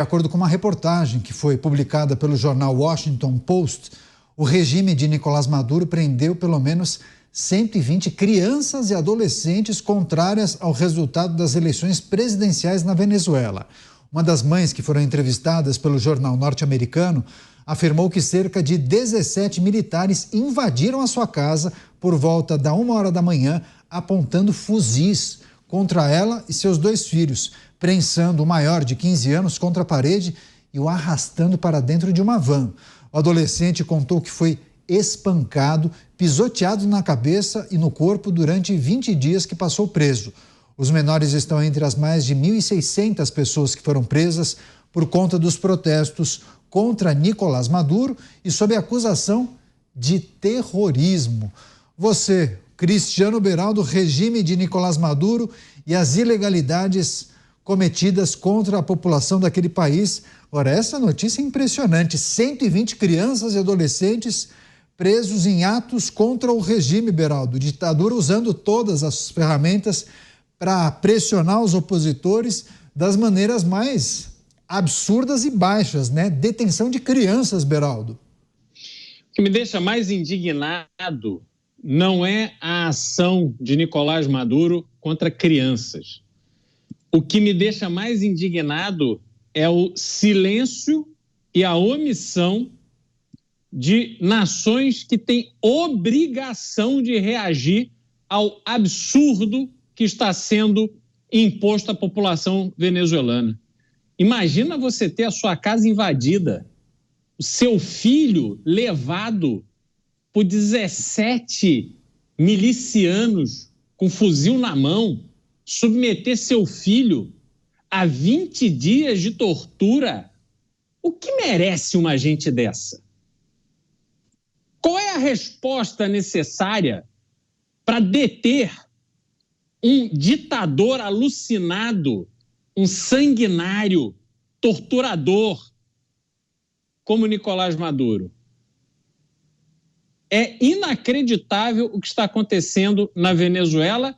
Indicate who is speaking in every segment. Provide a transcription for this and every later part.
Speaker 1: De acordo com uma reportagem que foi publicada pelo jornal Washington Post, o regime de Nicolás Maduro prendeu pelo menos 120 crianças e adolescentes contrárias ao resultado das eleições presidenciais na Venezuela. Uma das mães que foram entrevistadas pelo jornal norte-americano afirmou que cerca de 17 militares invadiram a sua casa por volta da 1h da manhã, apontando fuzis contra ela e seus 2 filhos, prensando o maior de 15 anos contra a parede e o arrastando para dentro de uma van. O adolescente contou que foi espancado, pisoteado na cabeça e no corpo durante 20 dias que passou preso. Os menores estão entre as mais de 1.600 pessoas que foram presas por conta dos protestos contra Nicolás Maduro e sob acusação de terrorismo. Você, Cristiano Beraldo, regime de Nicolás Maduro e as ilegalidades cometidas contra a população daquele país. Ora, essa notícia é impressionante. 120 crianças e adolescentes presos em atos contra o regime, Beraldo. Ditadura usando todas as ferramentas para pressionar os opositores das maneiras mais absurdas e baixas, né? Detenção de crianças, Beraldo.
Speaker 2: O que me deixa mais indignado não é a ação de Nicolás Maduro contra crianças. O que me deixa mais indignado é o silêncio e a omissão de nações que têm obrigação de reagir ao absurdo que está sendo imposto à população venezuelana. Imagina você ter a sua casa invadida, o seu filho levado por 17 milicianos com fuzil na mão, submeter seu filho a 20 dias de tortura. O que merece uma gente dessa? Qual é a resposta necessária para deter um ditador alucinado, um sanguinário, torturador como Nicolás Maduro? É inacreditável o que está acontecendo na Venezuela,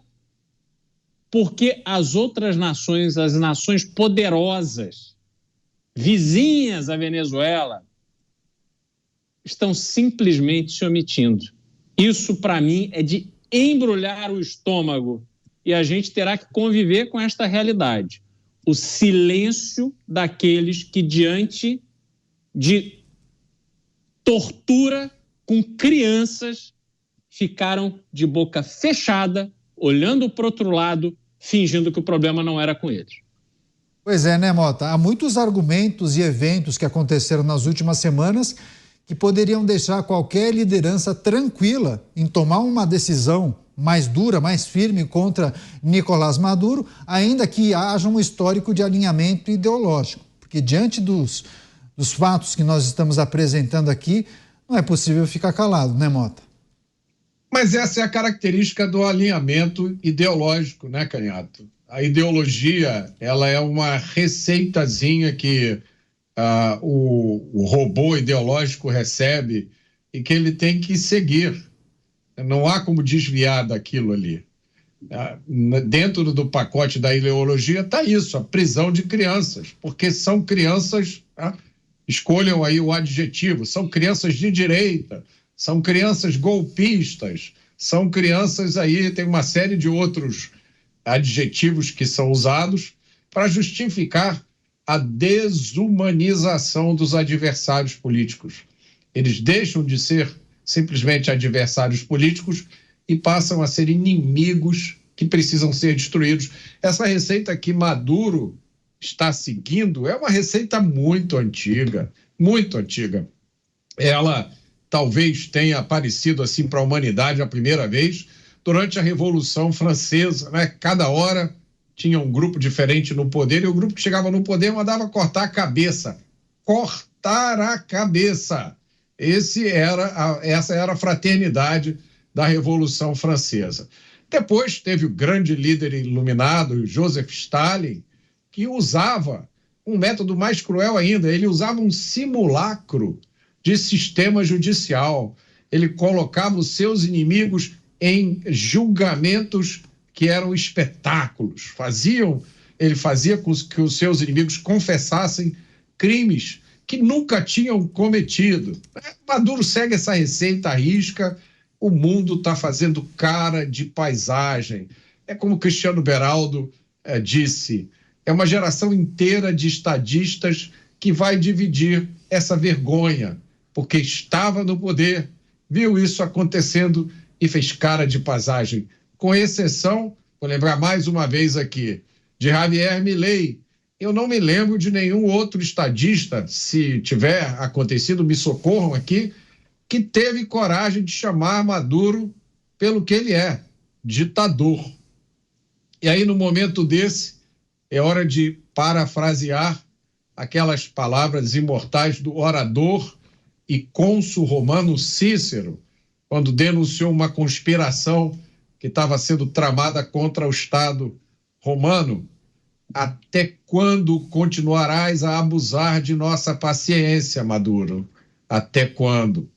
Speaker 2: porque as outras nações, as nações poderosas, vizinhas à Venezuela, estão simplesmente se omitindo. Isso, para mim, é de embrulhar o estômago e a gente terá que conviver com esta realidade. O silêncio daqueles que, diante de tortura com crianças, ficaram de boca fechada, olhando para o outro lado, fingindo que o problema não era com eles.
Speaker 1: Pois é, né, Mota? Há muitos argumentos e eventos que aconteceram nas últimas semanas que poderiam deixar qualquer liderança tranquila em tomar uma decisão mais dura, mais firme contra Nicolás Maduro, ainda que haja um histórico de alinhamento ideológico. Porque diante dos fatos que nós estamos apresentando aqui, não é possível ficar calado, né, Mota?
Speaker 3: Mas essa é a característica do alinhamento ideológico, né, Canhato? A ideologia, ela é uma receitazinha que o robô ideológico recebe e que ele tem que seguir. Não há como desviar daquilo ali. Dentro do pacote da ideologia está isso, a prisão de crianças, porque são crianças, escolham aí o adjetivo, são crianças de direita, são crianças golpistas, são crianças aí, tem uma série de outros adjetivos que são usados para justificar a desumanização dos adversários políticos. Eles deixam de ser simplesmente adversários políticos e passam a ser inimigos que precisam ser destruídos. Essa receita que Maduro está seguindo é uma receita muito antiga, muito antiga. Ela talvez tenha aparecido assim para a humanidade a primeira vez durante a Revolução Francesa, né? Cada hora tinha um grupo diferente no poder e o grupo que chegava no poder mandava cortar a cabeça. Cortar a cabeça. Essa era a fraternidade da Revolução Francesa. Depois teve o grande líder iluminado, Joseph Stalin, que usava um método mais cruel ainda. Ele usava um simulacro de sistema judicial. Ele colocava os seus inimigos em julgamentos que eram espetáculos. Ele fazia com que os seus inimigos confessassem crimes que nunca tinham cometido. Maduro segue essa receita à risca, o mundo está fazendo cara de paisagem. É como Cristiano Beraldo disse, é uma geração inteira de estadistas que vai dividir essa vergonha, porque estava no poder, viu isso acontecendo e fez cara de paisagem. Com exceção, vou lembrar mais uma vez aqui, de Javier Milei. Eu não me lembro de nenhum outro estadista, se tiver acontecido, me socorram aqui, que teve coragem de chamar Maduro pelo que ele é, ditador. E aí, no momento desse, é hora de parafrasear aquelas palavras imortais do orador e cônsul romano Cícero, quando denunciou uma conspiração que estava sendo tramada contra o Estado romano. Até quando continuarás a abusar de nossa paciência, Maduro? Até quando?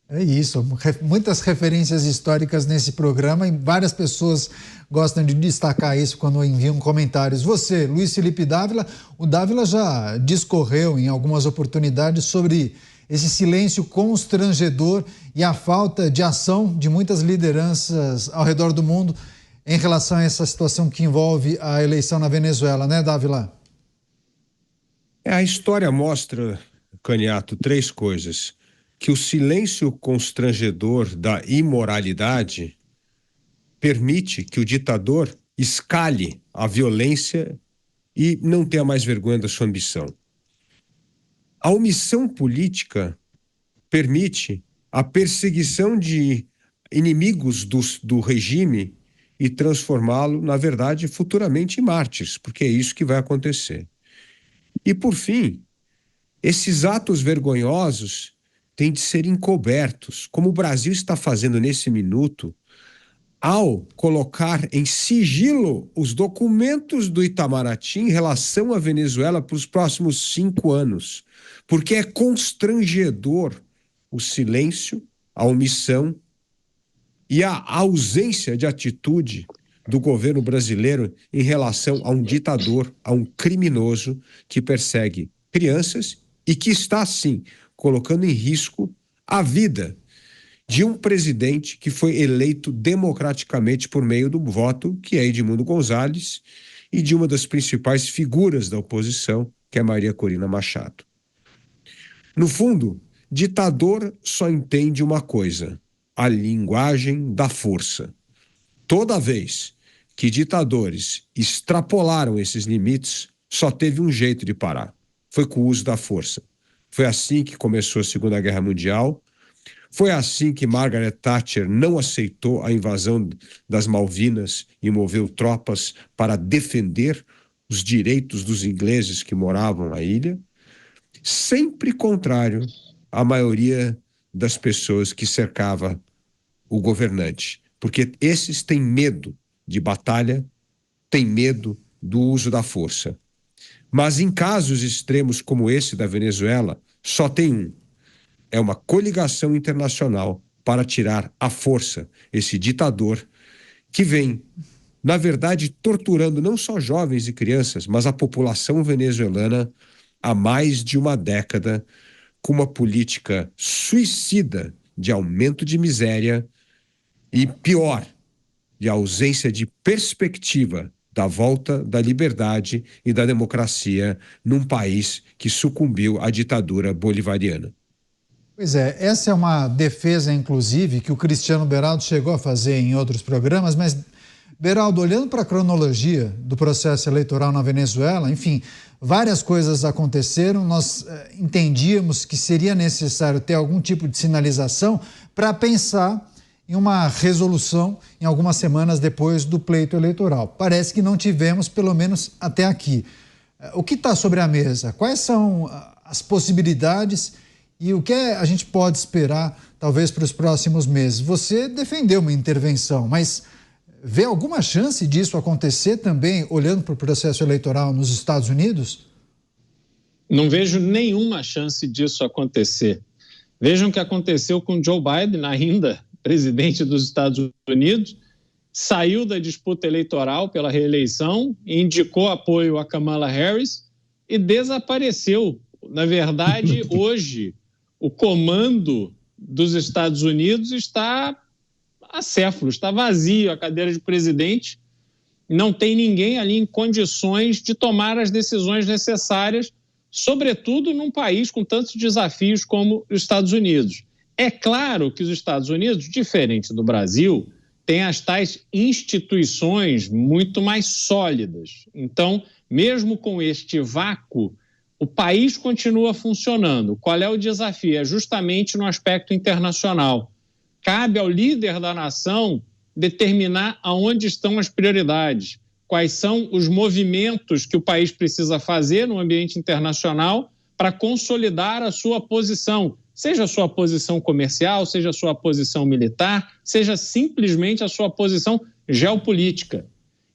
Speaker 1: É isso, muitas referências históricas nesse programa e várias pessoas gostam de destacar isso quando enviam comentários. Você, Luiz Felipe Dávila, o Dávila já discorreu em algumas oportunidades sobre esse silêncio constrangedor e a falta de ação de muitas lideranças ao redor do mundo em relação a essa situação que envolve a eleição na Venezuela, né, Dávila?
Speaker 4: A história mostra, Caniato, três coisas. Que o silêncio constrangedor da imoralidade permite que o ditador escale a violência e não tenha mais vergonha da sua ambição. A omissão política permite a perseguição de inimigos do regime e transformá-lo, na verdade, futuramente em mártires, porque é isso que vai acontecer. E, por fim, esses atos vergonhosos têm de ser encobertos, como o Brasil está fazendo nesse minuto, ao colocar em sigilo os documentos do Itamaraty em relação à Venezuela para os próximos 5 anos, porque é constrangedor o silêncio, a omissão e a ausência de atitude do governo brasileiro em relação a um ditador, a um criminoso que persegue crianças e que está, sim, colocando em risco a vida de um presidente que foi eleito democraticamente por meio do voto, que é Edmundo Gonzalez, e de uma das principais figuras da oposição, que é Maria Corina Machado. No fundo, ditador só entende uma coisa: a linguagem da força. Toda vez que ditadores extrapolaram esses limites, só teve um jeito de parar: foi com o uso da força. Foi assim que começou a Segunda Guerra Mundial. Foi assim que Margaret Thatcher não aceitou a invasão das Malvinas e moveu tropas para defender os direitos dos ingleses que moravam na ilha, sempre contrário à maioria das pessoas que cercava o governante, porque esses têm medo de batalha, têm medo do uso da força. Mas em casos extremos como esse da Venezuela, só tem um: é uma coligação internacional para tirar à força esse ditador que vem, na verdade, torturando não só jovens e crianças, mas a população venezuelana há mais de uma década, com uma política suicida de aumento de miséria e, pior, de ausência de perspectiva da volta da liberdade e da democracia num país que sucumbiu à ditadura bolivariana.
Speaker 1: Pois é, essa é uma defesa, inclusive, que o Cristiano Beraldo chegou a fazer em outros programas, mas, Beraldo, olhando para a cronologia do processo eleitoral na Venezuela, enfim, várias coisas aconteceram, nós entendíamos que seria necessário ter algum tipo de sinalização para pensar em uma resolução em algumas semanas depois do pleito eleitoral. Parece que não tivemos, pelo menos até aqui. O que está sobre a mesa? Quais são as possibilidades e o que a gente pode esperar, talvez, para os próximos meses? Você defendeu uma intervenção, mas vê alguma chance disso acontecer também, olhando para o processo eleitoral nos Estados Unidos?
Speaker 2: Não vejo nenhuma chance disso acontecer. Vejam o que aconteceu com Joe Biden, ainda presidente dos Estados Unidos, saiu da disputa eleitoral pela reeleição, indicou apoio a Kamala Harris e desapareceu Na verdade, hoje, o comando dos Estados Unidos está acéfalo, está vazio, a cadeira de presidente. Não tem ninguém ali em condições de tomar as decisões necessárias, sobretudo num país com tantos desafios como os Estados Unidos. É claro que os Estados Unidos, diferente do Brasil, têm as tais instituições muito mais sólidas. Então, mesmo com este vácuo, o país continua funcionando. Qual é o desafio? É justamente no aspecto internacional. Cabe ao líder da nação determinar aonde estão as prioridades, quais são os movimentos que o país precisa fazer no ambiente internacional para consolidar a sua posição, seja a sua posição comercial, seja a sua posição militar, seja simplesmente a sua posição geopolítica.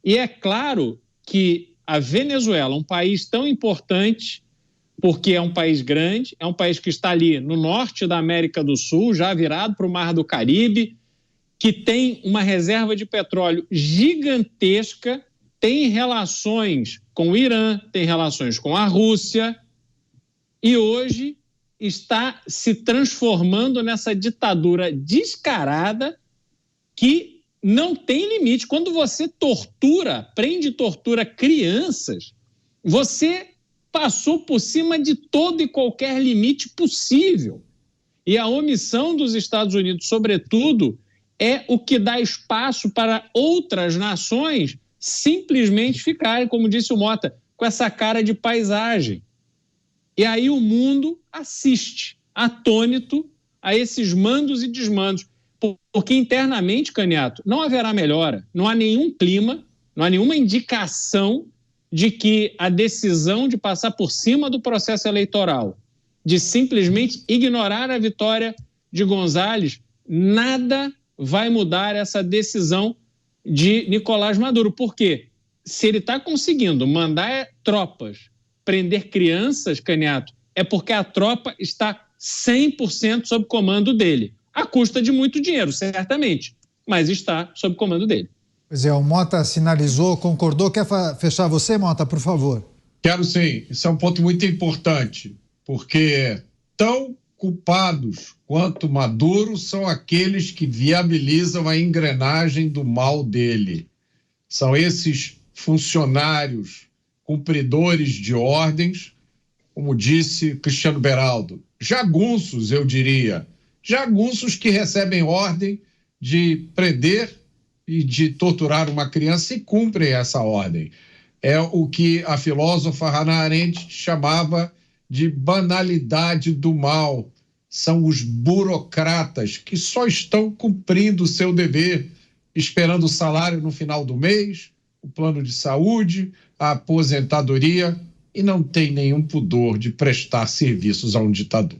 Speaker 2: E é claro que a Venezuela, um país tão importante, porque é um país grande, é um país que está ali no norte da América do Sul, já virado para o Mar do Caribe, que tem uma reserva de petróleo gigantesca, tem relações com o Irã, tem relações com a Rússia, e hoje está se transformando nessa ditadura descarada que não tem limite. Quando você prende e tortura crianças, você passou por cima de todo e qualquer limite possível. E a omissão dos Estados Unidos, sobretudo, é o que dá espaço para outras nações simplesmente ficarem, como disse o Mota, com essa cara de paisagem. E aí o mundo assiste, atônito, a esses mandos e desmandos. Porque internamente, Caniato, não haverá melhora, não há nenhum clima, não há nenhuma indicação de que a decisão de passar por cima do processo eleitoral, de simplesmente ignorar a vitória de González, nada vai mudar essa decisão de Nicolás Maduro. Por quê? Se ele está conseguindo mandar tropas prender crianças, Caniato, é porque a tropa está 100% sob comando dele. À custa de muito dinheiro, certamente, mas está sob comando dele.
Speaker 1: Pois é, o Mota sinalizou, concordou. Quer fechar você, Mota, por favor?
Speaker 3: Quero sim. Isso é um ponto muito importante, porque tão culpados quanto Maduro são aqueles que viabilizam a engrenagem do mal dele. São esses funcionários, cumpridores de ordens, como disse Cristiano Beraldo, jagunços, eu diria, jagunços que recebem ordem de prender e de torturar uma criança e cumprem essa ordem. É o que a filósofa Hannah Arendt chamava de banalidade do mal. São os burocratas que só estão cumprindo o seu dever, esperando o salário no final do mês, o plano de saúde, a aposentadoria, e não tem nenhum pudor de prestar serviços a um ditador.